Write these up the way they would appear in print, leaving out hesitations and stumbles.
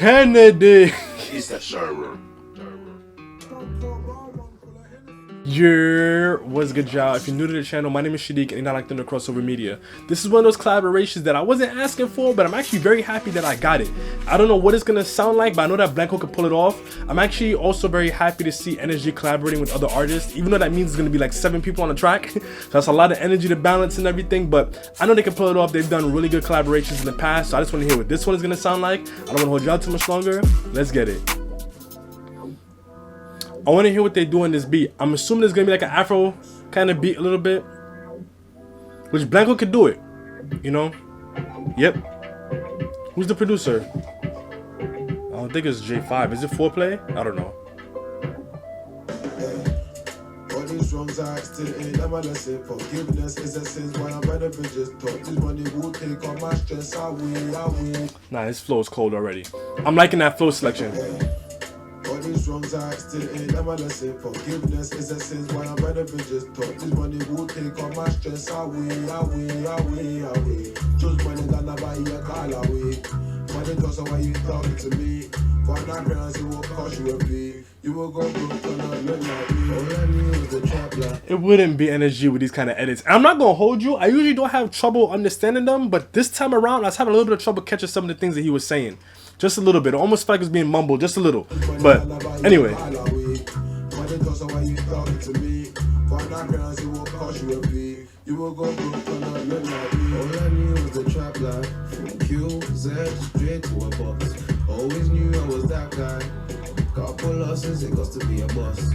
Kennedy. It's that server. Yeah, what's good, y'all? If you're new to the channel, my name is Shadiq and you're not like the KRXOVR Media. This is one of those collaborations that I wasn't asking for, but I'm actually very happy that I got it. I don't know what it's gonna sound like, but I know that Blanco can pull it off. I'm actually also very happy to see NSG collaborating with other artists, even though that means it's gonna be like 7 people on the track. So that's a lot of energy to balance and everything, but I know they can pull it off. They've done really good collaborations in the past, so I just want to hear what this one is gonna sound like. I don't want to hold y'all too much longer. Let's get it. I want to hear what they do on this beat. I'm assuming it's going to be like an Afro kind of beat a little bit. Which Blanco could do it. You know? Yep. Who's the producer? I don't think it's J5. Is it Foreplay? I don't know. All these wrongs I still ain't never lesson. Forgiveness is a sin when I'm better bridges. Thought this money will take all my stress away. Nah, his flow is cold already. I'm liking that flow selection. All these wrongs I still ain't never lesson. Forgiveness is a sin when I'm better bridges. Thought this money will take all my stress away. Just money that I buy your call away. Money doesn't why you talking to me. For not grand, it will cost you a fee. You will go broke on a look like me. All I need is the trap line. It wouldn't be NSG with these kind of edits. And I'm not gonna hold you. I usually don't have trouble understanding them, but this time around I was having a little bit of trouble catching some of the things that he was saying. Just a little bit. It almost felt like it was being mumbled, just a little. But anyway. You will go broke on a look like me. All I knew was the trap line. From QZ straight to a box. Always knew I was that guy. Couple losses, it got to be a boss.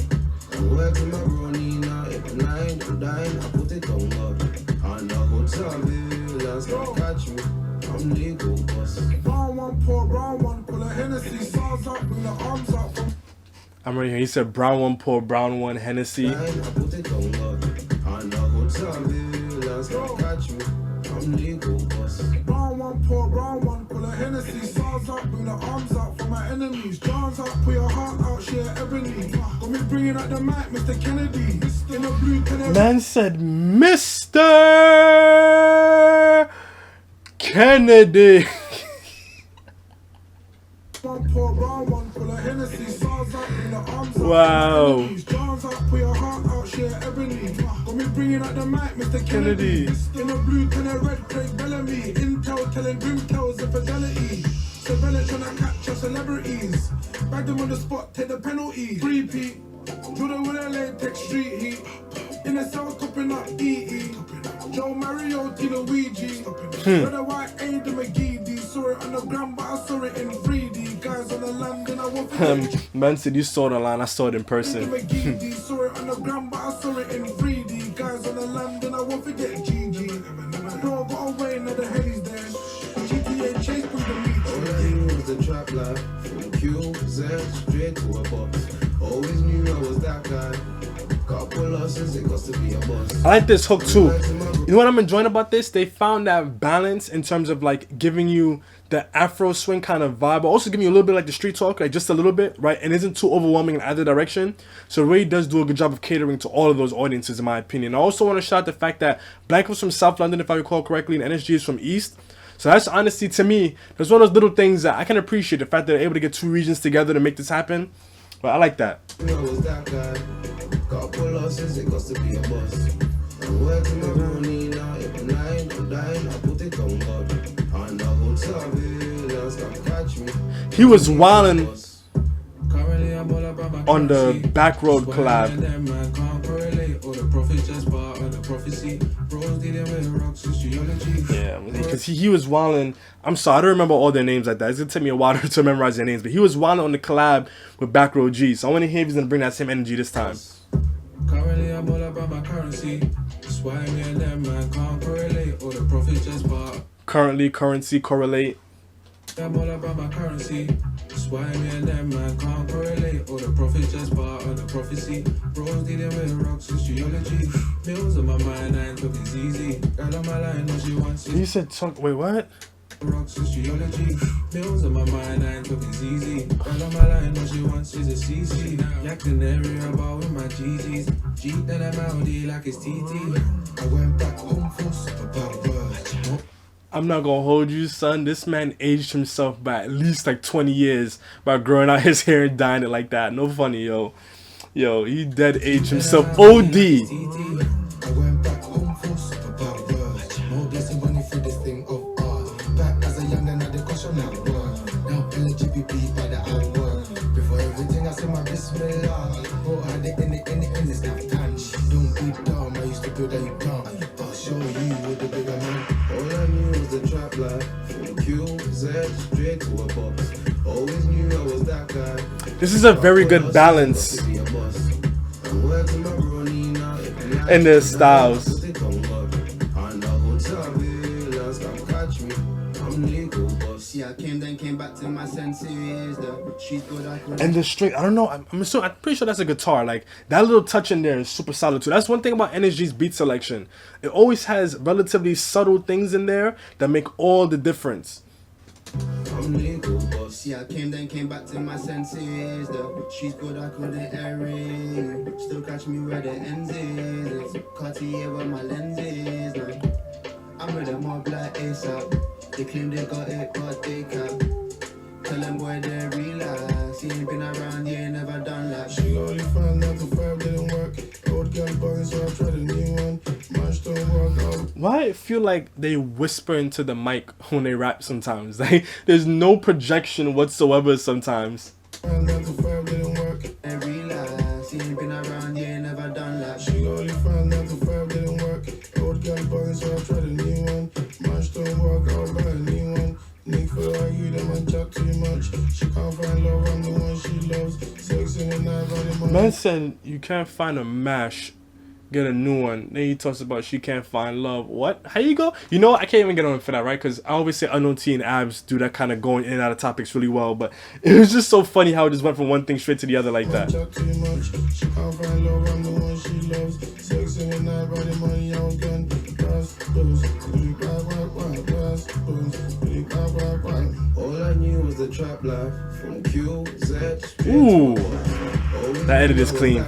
I work to my brony now. If I'm 9, I'm dying, I put it on God. On the hotel bill, that's gonna catch me. I'm legal boss. Brown one, pour brown one, pull a Hennessy, sauce up, bring the arms up from. I'm right here. He said brown one, pour brown one, Hennessy. I put it on God. On the hotel bill, that's gonna catch me. I'm legal boss. Brown one, pour brown one, pull a Hennessy, sauce up, bring the arms up for my enemies. Jars up, put your heart out, share ebony. Got me bringing out the mic, Mr. Kennedy. In a blue Kennedy. Man said, Mr. Kennedy. Wow. Bringing out the mic, Mr. Kennedy. In a blue pen, a red Craig Bellamy. Intel telling grim tales of fidelity. Surveillance trying to capture celebrities. Bag them on the spot, take the penalty. 3P. Jordan with a latex street heat. In the cell, topping up EE. Joe Mario, Tino Luigi. Red and white, A, the McGee. Saw it on the ground, but I saw it in 3D. Guys on the land, and I won't forget. Man said you saw it online, I saw it in person. Saw it on the ground, but I saw it in 3D. Guys on the land, and I won't forget GG. No, I got away, now the heady's there. GTA chase through the meat. All I knew was the trap line. From QZ straight to a box. Always knew I was that guy. Couple losses, it got to be a boss. I like this hook too. You know what I'm enjoying about this? They found that balance in terms of like giving you the Afro swing kind of vibe, but also giving you a little bit like the street talk, like just a little bit, right? And isn't too overwhelming in either direction. So it really does do a good job of catering to all of those audiences, in my opinion. I also want to shout out the fact that Blanco's from South London, if I recall correctly, and NSG is from East. So that's honestly, to me, that's one of those little things that I can appreciate, the fact that they're able to get 2 regions together to make this happen. But I like that. Couple losses, it got to be a boss. I'm working my money now. If I'm 9, I'm dying, I put it on God. On the hotel bill, that's gonna catch me. He was wildin' on the Back Road collab. Yeah, because he was wildin'. I'm sorry, I don't remember all their names like that. It's gonna take me a while to memorize their names, but he was wildin' on the collab with Back Road G. So I want to hear if he's gonna bring that same energy this time. Currently, I'm all about my currency. That's why me and them man can't correlate. Or the profit just part. Currently, currency correlate. I'm all about my currency. That's why me and them man can't correlate. Or the profit just part of the prophecy. Bros dealing with rocks and geology. Bills on my mind, I ain't talking easy. Girl on my line, what she wants. You said talk. Wait, what? Rocks and geology. Bills on my mind, I ain't talking easy. Girl on my line, what she wants is a CC. Like the area about with my GGs. G then I'm out like it's TT. I went back home for supper. I'm not gonna hold you, son. This man aged himself by at least like 20 years by growing out his hair and dyeing it like that. No funny, yo. Yo, he dead aged himself. OD. I went back home for super powers. More blessing money for this thing of art. Back as a young man, I did caution at work. Now LGBT by the hour. Before everything, I said my bismillah. Oh, I had it in this now time. Don't be dumb, I used to build that you dumb. I'll show you with the bigger man. All I knew was the trap life. From Q, Z, straight to a box. Always knew I was that guy. This is a very good balance in their styles. I came back to my senses. And the string, I don't know, I'm pretty sure that's a guitar. Like, that little touch in there is super solid too. That's one thing about NSG's beat selection. It always has relatively subtle things in there that make all the difference. I came back to my senses. The she's good, I couldn't air it. Still catch me where the ends is. Cartier with my lenses. I'm with them all black ASAP. They claim they got it, but they can't. Tell them boy they relax. He ain't been around, he ain't never done that. She only found out the 5 didn't work. Old girl bugging, so I tried a new one. Match don't work out. Why I feel like they whisper into the mic when they rap sometimes? Like, there's no projection whatsoever sometimes. Found out the 5 didn't work. They relax. He ain't been around, he ain't never done that. She only found out the 5 didn't work. Old girl bugging, so I tried a new one. Match don't work out, buy a new one. Nick feel argue, them and chat too much. She can't find love, I'm the one she loves. Sex in the night, running my Man said you can't find a mash, get a new one. Then he talks about she can't find love. What? How you go? You know, I can't even get on for that, right? Because I always say Unknown T and Abs do that kind of going in and out of topics really well. But it was just so funny how it just went from one thing straight to the other like that. chat too much. She can't find love, I'm the one she loves. Sex in the night, running money, I was gun. All I knew was the trap life from Q, Z. Ooh, that edit is clean.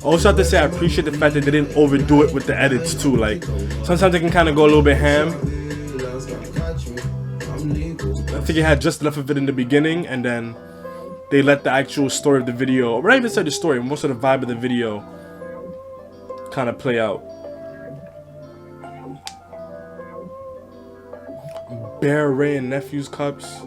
Also have to say I appreciate the fact that they didn't overdo it with the edits too. Like, sometimes they can kind of go a little bit ham. I think it had just enough of it in the beginning, and then they let the actual story of the video, or not even say the story, most of the vibe of the video kind of play out. Bear, Ray, and Nephew's cups.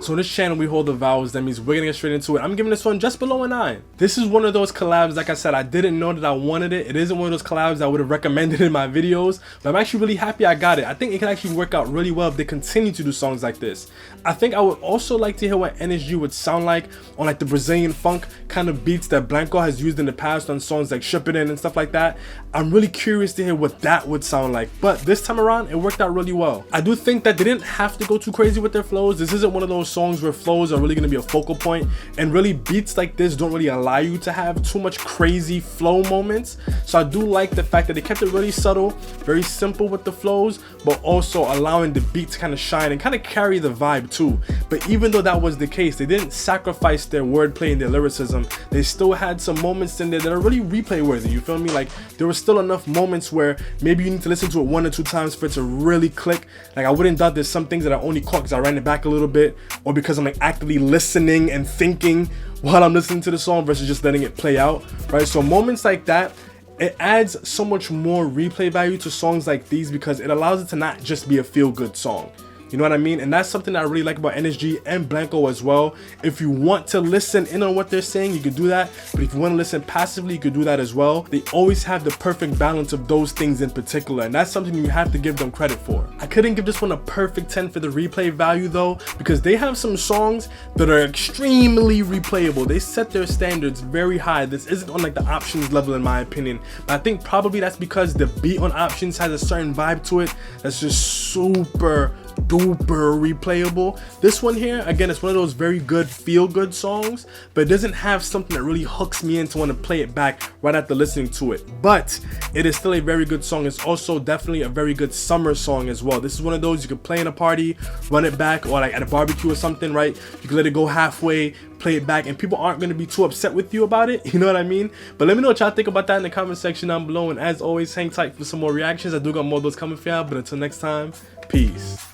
So on this channel we hold the vowels. That means we're gonna get straight into it. I'm giving this one just below a 9. This is one of those collabs, like I said, I didn't know that I wanted it. It isn't one of those collabs I would have recommended in my videos, but I'm actually really happy I got it. I think it can actually work out really well if they continue to do songs like this. I think I would also like to hear what NSG would sound like on like the Brazilian funk kind of beats that Blanco has used in the past on songs like Ship It In and stuff like that. I'm really curious to hear what that would sound like, but this time around it worked out really well. I do think that they didn't have to go too crazy with their flows. This isn't one of those songs where flows are really going to be a focal point, and really beats like this don't really allow you to have too much crazy flow moments. So I do like the fact that they kept it really subtle, very simple with the flows, but also allowing the beat to kind of shine and kind of carry the vibe too. But even though that was the case, they didn't sacrifice their wordplay and their lyricism. They still had some moments in there that are really replay worthy, you feel me? Like, there were still enough moments where maybe you need to listen to it 1 or 2 times for it to really click. Like, I wouldn't doubt there's some things that I only caught because I ran it back a little bit, or because I'm like actively listening and thinking while I'm listening to the song versus just letting it play out, right? So moments like that, it adds so much more replay value to songs like these because it allows it to not just be a feel-good song. You know what I mean? And that's something that I really like about NSG and Blanco as well. If you want to listen in on what they're saying, you can do that. But if you want to listen passively, you can do that as well. They always have the perfect balance of those things in particular, and that's something you have to give them credit for. I couldn't give this one a perfect 10 for the replay value though, because they have some songs that are extremely replayable. They set their standards very high. This isn't on like the Options level in my opinion, but I think probably that's because the beat on Options has a certain vibe to it that's just super duper replayable. This one here, again, it's one of those very good feel-good songs, but it doesn't have something that really hooks me in to want to play it back right after listening to it. But it is still a very good song. It's also definitely a very good summer song as well. This is one of those you could play in a party, run it back, or like at a barbecue or something, right? You can let it go halfway, play it back, and people aren't going to be too upset with you about it. You know what I mean? But let me know what y'all think about that in the comment section down below. And as always, hang tight for some more reactions. I do got more of those coming for y'all. But until next time, peace.